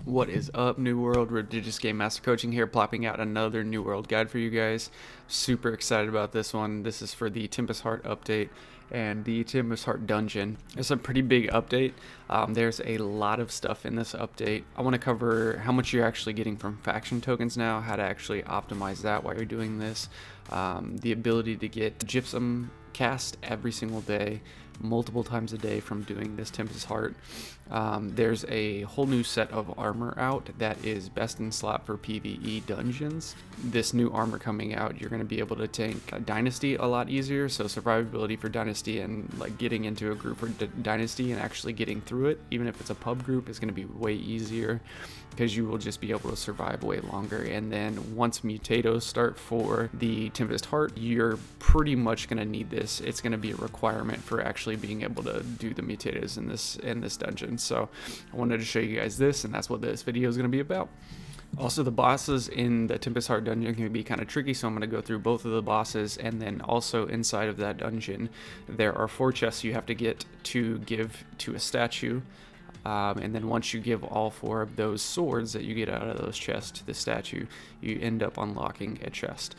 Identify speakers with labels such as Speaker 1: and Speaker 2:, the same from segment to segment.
Speaker 1: What is up, New World? Religious Game Master Coaching here, plopping out another New World guide for you guys. Super excited about this one. This is for the Tempest Heart update and the Tempest Heart Dungeon. It's a pretty big update. There's a lot of stuff in this update. I want to cover how much you're actually getting from faction tokens now, how to actually optimize that while you're doing this, the ability to get Gypsum cast every single day, multiple times a day from doing this Tempest Heart. There's a whole new set of armor out that is best in slot for PvE dungeons. This new armor coming out, you're going to be able to tank Dynasty a lot easier, so survivability for Dynasty and like getting into a group for Dynasty and actually getting through it, even if it's a pub group, is going to be way easier because you will just be able to survive way longer. And then once mutatos start for the Tempest Heart, you're pretty much going to need this. It's going to be a requirement for actually being able to do the mutatos in this dungeon. So I wanted to show you guys this, and that's what this video is going to be about. Also, the bosses in the Tempest Heart Dungeon can be kind of tricky, so I'm going to go through both of the bosses, and then also inside of that dungeon there are 4 chests you have to get to give to a statue. And then once you give all 4 of those swords that you get out of those chests to the statue, you end up unlocking a chest.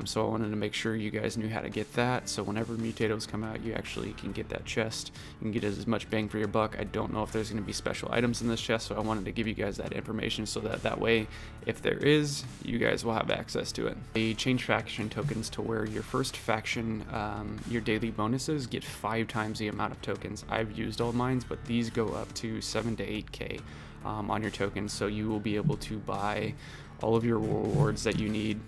Speaker 1: So I wanted to make sure you guys knew how to get that, so whenever mutatos come out, you actually can get that chest. You can get as much bang for your buck. I don't know if there's going to be special items in this chest, so I wanted to give you guys that information so that way, if there is, you guys will have access to it. They change faction tokens to where your first faction, your daily bonuses get 5 times the amount of tokens. I've used all mine, but these go up to 7 to 8k on your tokens, so you will be able to buy all of your rewards that you need,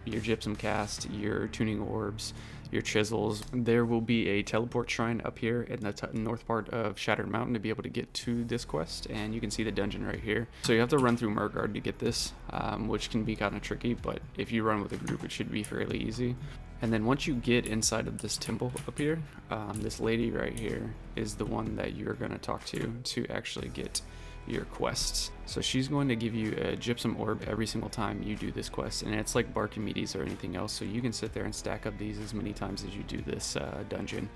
Speaker 1: your gypsum cast, your tuning orbs, your chisels. There will be a teleport shrine up here in the north part of Shattered Mountain to be able to get to this quest, and you can see the dungeon right here. So you have to run through Murgard to get this, which can be kind of tricky, but if you run with a group, it should be fairly easy. And then once you get inside of this temple up here, this lady right here is the one that you're going to talk to actually get your quests. So she's going to give you a gypsum orb every single time you do this quest, and it's like Barkimedes or anything else, so you can sit there and stack up these as many times as you do this dungeon.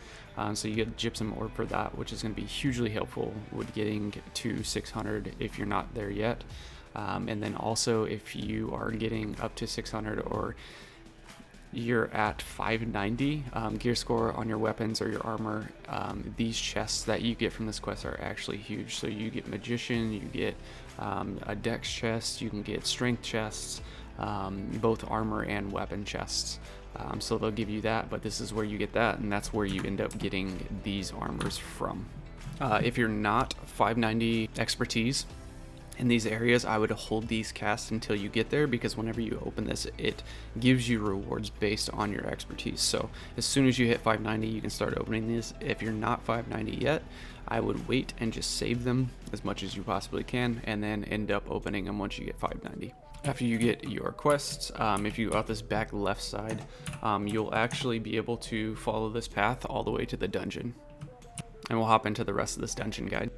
Speaker 1: So you get gypsum orb for that, which is going to be hugely helpful with getting to 600 if you're not there yet. And then also if you are getting up to 600 or you're at 590 gear score on your weapons or your armor, these chests that you get from this quest are actually huge. So you get magician, you get a dex chest, you can get strength chests, both armor and weapon chests. So they'll give you that, but this is where you get that, and that's where you end up getting these armors from. If you're not 590 expertise in these areas, I would hold these casts until you get there, because whenever you open this, it gives you rewards based on your expertise. So as soon as you hit 590, you can start opening these. If you're not 590 yet, I would wait and just save them as much as you possibly can, and then end up opening them once you get 590. After you get your quests, if you go out this back left side, you'll actually be able to follow this path all the way to the dungeon. And we'll hop into the rest of this dungeon guide.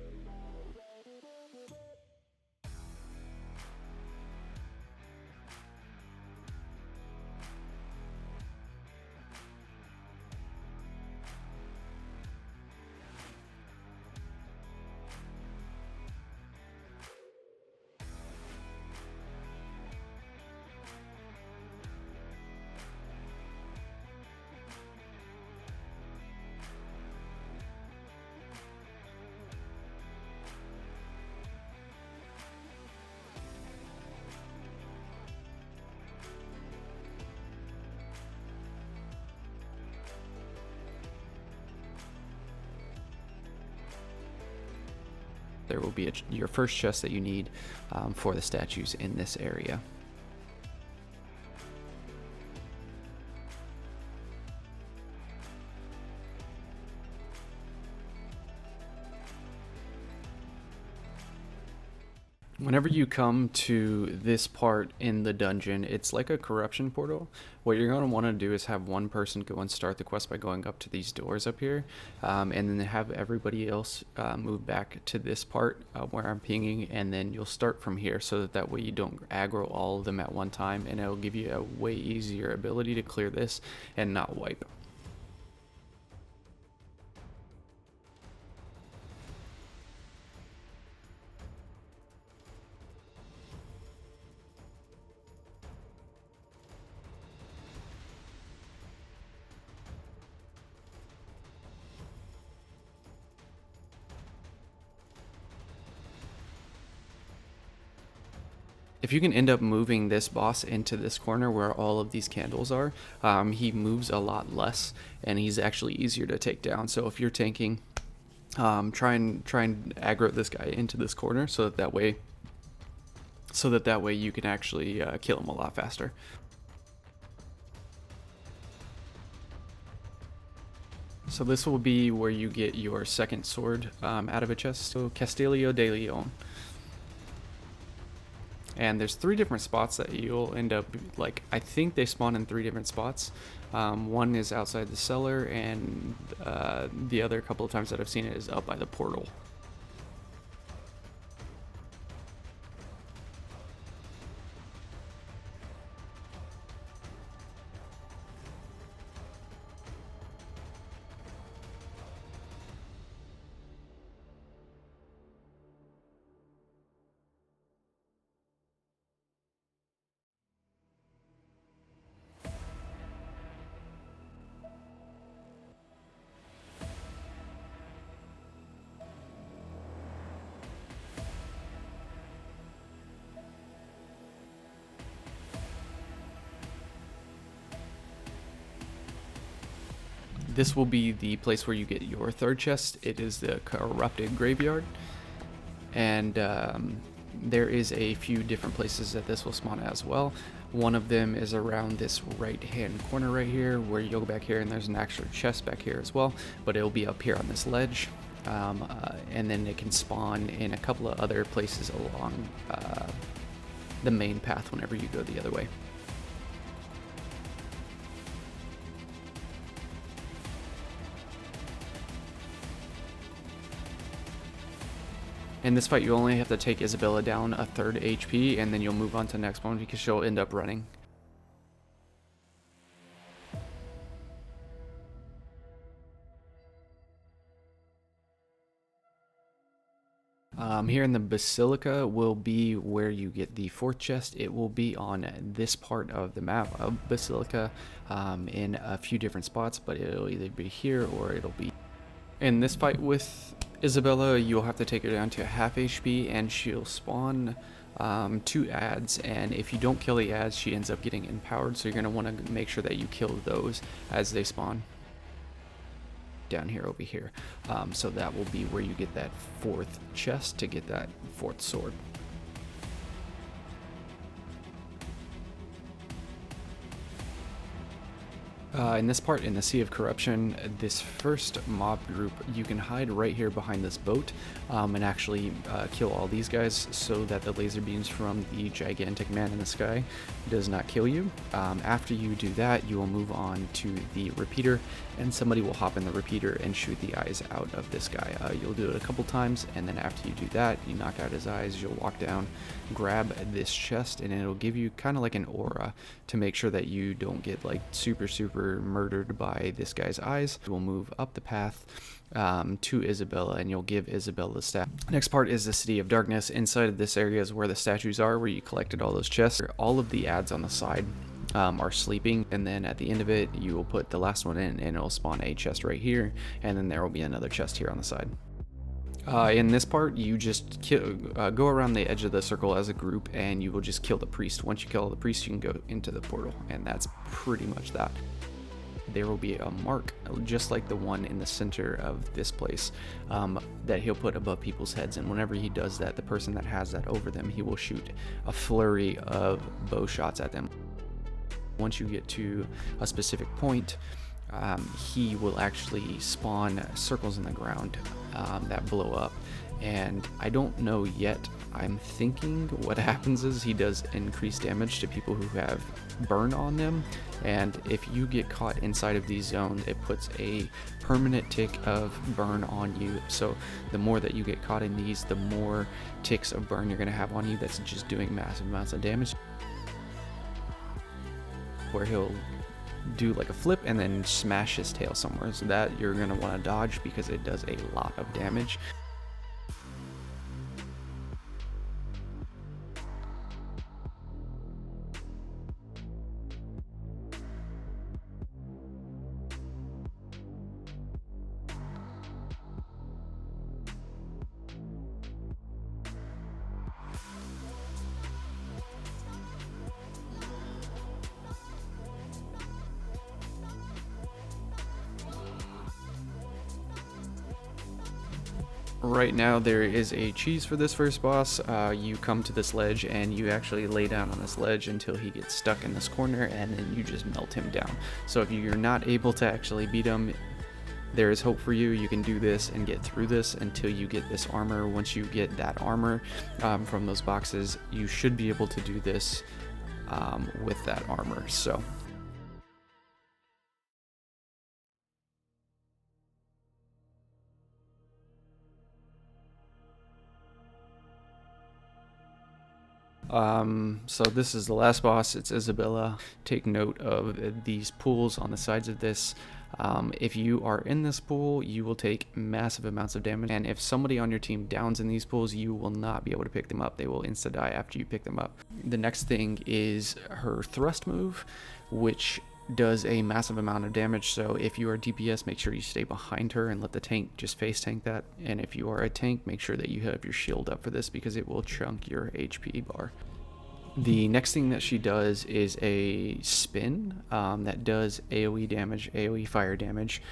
Speaker 1: There will be your first chest that you need for the statues in this area. Whenever you come to this part in the dungeon, it's like a corruption portal. What you're going to want to do is have one person go and start the quest by going up to these doors up here, and then have everybody else move back to this part where I'm pinging, and then you'll start from here, so that way you don't aggro all of them at one time, and it'll give you a way easier ability to clear this and not wipe. If you can end up moving this boss into this corner where all of these candles are, he moves a lot less, and he's actually easier to take down. So if you're tanking, try and aggro this guy into this corner so that way you can actually kill him a lot faster. So this will be where you get your second sword out of a chest. So Castillo de Leon. And there's 3 different spots that you'll end up, like, I think they spawn in 3 different spots. One is outside the cellar, and the other couple of times that I've seen it is up by the portal. This will be the place where you get your 3rd chest. It is the Corrupted Graveyard, and there is a few different places that this will spawn as well. One of them is around this right hand corner right here, where you go back here and there's an actual chest back here as well, but it'll be up here on this ledge. And then it can spawn in a couple of other places along the main path whenever you go the other way. In this fight, you only have to take Isabella down a 3rd HP, and then you'll move on to the next one because she'll end up running. Here in the Basilica will be where you get the 4th chest. It will be on this part of the map of Basilica in a few different spots, but it'll either be here or it'll be... In this fight with Isabella, you'll have to take her down to half HP, and she'll spawn 2 ads, and if you don't kill the ads, she ends up getting empowered, so you're going to want to make sure that you kill those as they spawn down here over here. So that will be where you get that 4th chest to get that 4th sword. In this part, in the Sea of Corruption, this first mob group, you can hide right here behind this boat and actually kill all these guys so that the laser beams from the gigantic man in the sky does not kill you. After you do that, you will move on to the repeater, and somebody will hop in the repeater and shoot the eyes out of this guy. You'll do it a couple times, and then after you do that, you knock out his eyes, you'll walk down, grab this chest, and it'll give you kind of like an aura to make sure that you don't get like super murdered by this guy's eyes. We'll move up the path to Isabella, and you'll give Isabella the staff. Next part is the City of Darkness. Inside of this area is where the statues are, where you collected all those chests. All of the ads on the side are sleeping, and then at the end of it, you will put the last one in, and it'll spawn a chest right here, and then there will be another chest here on the side. In this part, you just go around the edge of the circle as a group, and you will just kill the priest. Once you kill the priest, you can go into the portal, and that's pretty much that. There will be a mark, just like the one in the center of this place, that he'll put above people's heads, and whenever he does that, the person that has that over them, he will shoot a flurry of bow shots at them. Once you get to a specific point, he will actually spawn circles in the ground that blow up, and I don't know yet. I'm thinking what happens is he does increased damage to people who have burn on them, and if you get caught inside of these zones, it puts a permanent tick of burn on you. So the more that you get caught in these, the more ticks of burn you're going to have on you that's just doing massive amounts of damage, where he'll do like a flip and then smash his tail somewhere, so that you're going to want to dodge because it does a lot of damage. Right now there is a cheese for this first boss. You come to this ledge and you actually lay down on this ledge until he gets stuck in this corner, and then you just melt him down. So if you're not able to actually beat him, there is hope for you. You can do this and get through this until you get this armor. Once you get that armor from those boxes, you should be able to do this with that armor. So so this is the last boss. It's Isabella. Take note of these pools on the sides of this. If you are in this pool, you will take massive amounts of damage, and if somebody on your team downs in these pools, you will not be able to pick them up. They will insta-die after you pick them up. The next thing is her thrust move, which does a massive amount of damage. So if you are DPS, make sure you stay behind her and let the tank just face tank that. And if you are a tank, make sure that you have your shield up for this, because it will chunk your HP bar. The next thing that she does is a spin that does AoE damage, AoE fire damage.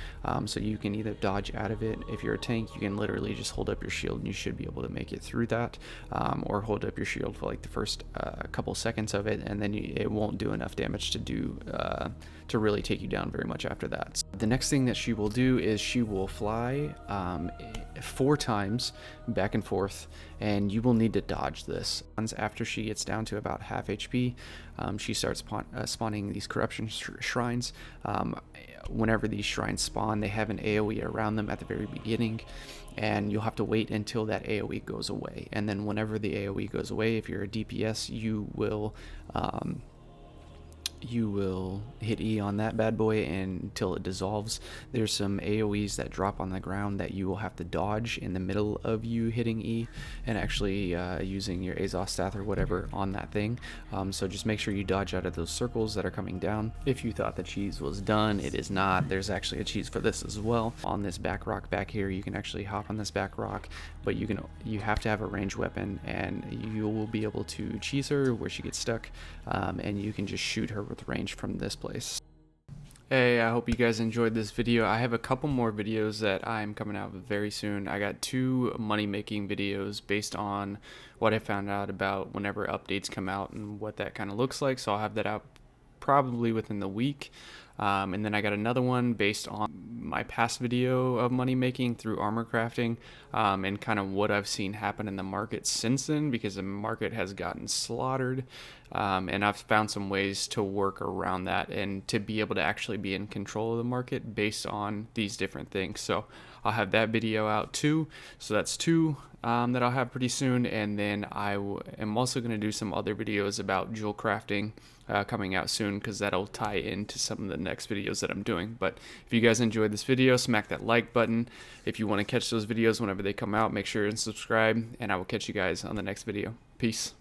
Speaker 1: So you can either dodge out of it. If you're a tank, you can literally just hold up your shield and you should be able to make it through that, or hold up your shield for like the first couple seconds of it, and then it won't do enough damage to do to really take you down very much after that. So the next thing that she will do is she will fly 4 times back and forth, and you will need to dodge this. After she gets down to about half HP, she starts spawning these corruption shrines. Whenever these shrines spawn, they have an AoE around them at the very beginning, and you'll have to wait until that AoE goes away. And then whenever the AoE goes away, if you're a DPS, you will hit E on that bad boy until it dissolves. There's some AoEs that drop on the ground that you will have to dodge in the middle of you hitting E, and actually using your Azos Staff or whatever on that thing. So just make sure you dodge out of those circles that are coming down. If you thought the cheese was done, it is not. There's actually a cheese for this as well. On this back rock back here, you can actually hop on this back rock, but you have to have a ranged weapon, and you will be able to cheese her where she gets stuck, and you can just shoot her with range from this place. Hey, I hope you guys enjoyed this video. I have a couple more videos that I'm coming out with very soon. I got 2 money making videos based on what I found out about whenever updates come out and what that kind of looks like, so I'll have that out probably within the week. And then I got another one based on my past video of money making through armor crafting, and kind of what I've seen happen in the market since then, because the market has gotten slaughtered, and I've found some ways to work around that and to be able to actually be in control of the market based on these different things. So I'll have that video out too. So that's 2 that I'll have pretty soon, and then I am also going to do some other videos about jewel crafting coming out soon, because that'll tie into some of the next videos that I'm doing. But if you guys enjoyed this video, smack that like button. If you want to catch those videos whenever they come out, make sure and subscribe, and I will catch you guys on the next video. Peace.